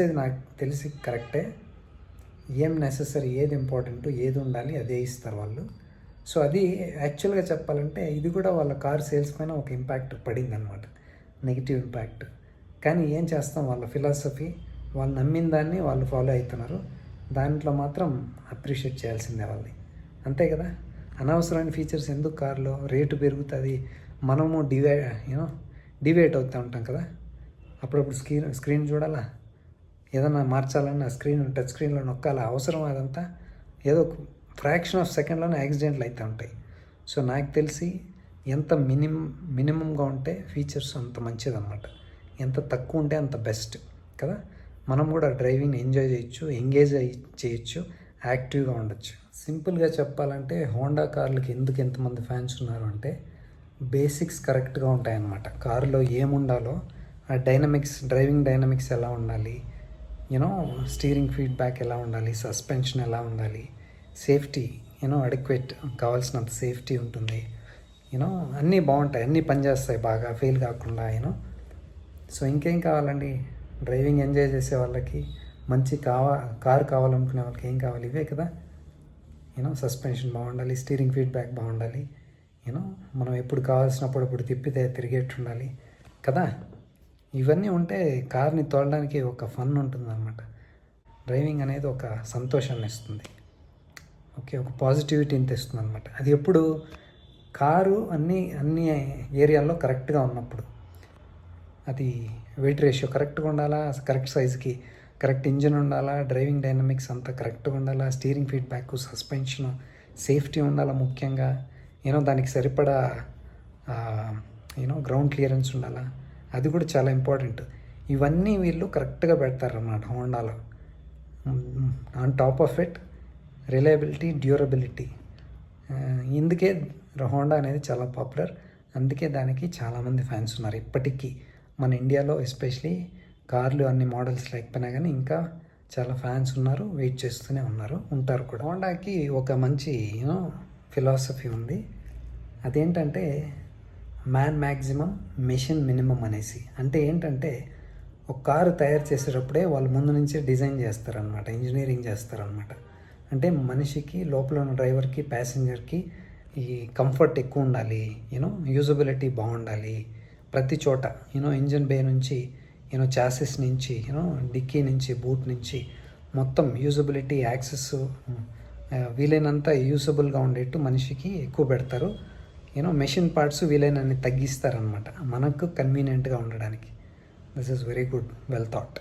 ఇది నాకు తెలిసి కరెక్టే. ఏం నెససరీ, ఏది ఇంపార్టెంట్, ఏది ఉండాలి అదే ఇస్తారు వాళ్ళు. సో అది యాక్చువల్గా చెప్పాలంటే ఇది కూడా వాళ్ళ కార్ సేల్స్ పైన ఒక ఇంపాక్ట్ పడింది అనమాట, నెగిటివ్ ఇంపాక్ట్. కానీ ఏం చేస్తాం, వాళ్ళ ఫిలాసఫీ, వాళ్ళు నమ్మిన దాన్ని వాళ్ళు ఫాలో అవుతున్నారు. దాంట్లో మాత్రం అప్రిషియేట్ చేయాల్సిందే వాళ్ళని, అంతే కదా. అనవసరమైన ఫీచర్స్ ఎందుకు కార్లో, రేటు పెరుగుతుంది, మనము డివేట్ అవుతూ ఉంటాం కదా. అప్పుడప్పుడు స్క్రీన్ చూడాలా, ఏదన్నా మార్చాలన్నా స్క్రీన్ టచ్ స్క్రీన్లో నొక్కాలా, అవసరం అదంతా. ఏదో ఫ్రాక్షన్ ఆఫ్ సెకండ్లోనే యాక్సిడెంట్లు అవుతూ ఉంటాయి. సో నాకు తెలిసి ఎంత మినిమంగా ఉంటే ఫీచర్స్ అంత మంచిదన్నమాట, ఎంత తక్కువ ఉంటే అంత బెస్ట్ కదా. మనం కూడా డ్రైవింగ్ ఎంజాయ్ చేయొచ్చు, ఎంగేజ్ చేయొచ్చు, యాక్టివ్గా ఉండొచ్చు. సింపుల్గా చెప్పాలంటే హోండా కార్లకి ఎందుకు ఎంతమంది ఫ్యాన్స్ ఉన్నారు అంటే బేసిక్స్ కరెక్ట్గా ఉంటాయన్నమాట. కారులో ఏముండాలో ఆ డైనమిక్స్, డ్రైవింగ్ డైనమిక్స్ ఎలా ఉండాలి, స్టీరింగ్ ఫీడ్బ్యాక్ ఎలా ఉండాలి, సస్పెన్షన్ ఎలా ఉండాలి, సేఫ్టీ అడిక్వేట్ కావాల్సినంత సేఫ్టీ ఉంటుంది, అన్నీ బాగుంటాయి, అన్నీ పనిచేస్తాయి బాగా, ఫెయిల్ కాకుండా. సో ఇంకేం కావాలండి, డ్రైవింగ్ ఎంజాయ్ చేసే వాళ్ళకి, మంచి కారు కావాలనుకునే వాళ్ళకి ఏం కావాలి, ఇవే కదా. సస్పెన్షన్ బాగుండాలి, స్టీరింగ్ ఫీడ్బ్యాక్ బాగుండాలి, మనం ఎప్పుడు కావాల్సినప్పుడు అప్పుడు తిప్పితే తిరిగేట్టు ఉండాలి కదా. ఇవన్నీ ఉంటే కార్ని తోలడానికి ఒక ఫన్ ఉంటుంది అనమాట. డ్రైవింగ్ అనేది ఒక సంతోషాన్ని ఇస్తుంది, ఓకే, ఒక పాజిటివిటీని తెస్తుంది అనమాట. అది ఎప్పుడు కారు అన్ని ఏరియాల్లో కరెక్ట్గా ఉన్నప్పుడు, అది వెయిట్ రేషియో కరెక్ట్గా ఉండాలా, కరెక్ట్ సైజుకి కరెక్ట్ ఇంజిన్ ఉండాలా, డ్రైవింగ్ డైనమిక్స్ అంతా కరెక్ట్గా ఉండాలా, స్టీరింగ్ ఫీడ్బ్యాక్, సస్పెన్షను, సేఫ్టీ ఉండాలా ముఖ్యంగా, దానికి సరిపడా గ్రౌండ్ క్లియరెన్స్ ఉండాలా, అది కూడా చాలా ఇంపార్టెంట్. ఇవన్నీ వీళ్ళు కరెక్ట్గా పెడతారన్నమాట హోండాలో. On top of it reliability, durability. ఇందుకే హోండా అనేది చాలా పాపులర్, అందుకే దానికి చాలామంది ఫ్యాన్స్ ఉన్నారు ఇప్పటికీ. మన ఇండియాలో ఎస్పెషలీ కార్లు అన్ని మోడల్స్ లేకపోయినా కానీ ఇంకా చాలా ఫ్యాన్స్ ఉన్నారు, వెయిట్ చేస్తూనే ఉంటారు కూడా. హోండాకి ఒక మంచి ఫిలాసఫీ ఉంది, అదేంటంటే మ్యాన్ మ్యాక్సిమం మెషిన్ మినిమం అనేసి. అంటే ఏంటంటే ఒక కారు తయారు చేసేటప్పుడే వాళ్ళు ముందు నుంచే డిజైన్ చేస్తారనమాట, ఇంజనీరింగ్ చేస్తారనమాట. అంటే మనిషికి, లోపల ఉన్న డ్రైవర్కి, ప్యాసింజర్కి ఈ కంఫర్ట్ ఎక్కువ ఉండాలి, యూజబిలిటీ బాగుండాలి ప్రతి చోట. ఇంజన్ బే నుంచి, చాసిస్ నుంచి, డిక్కీ నుంచి, బూట్ నుంచి మొత్తం యూజబిలిటీ, యాక్సెస్ వీలైనంత యూజబుల్గా ఉండేట్టు మనిషికి ఎక్కువ పెడతారు. మెషిన్ పార్ట్స్ వీలైనన్ని తగ్గిస్తారనమాట మనకు కన్వీనియంట్గా ఉండడానికి. This is very good, well thought.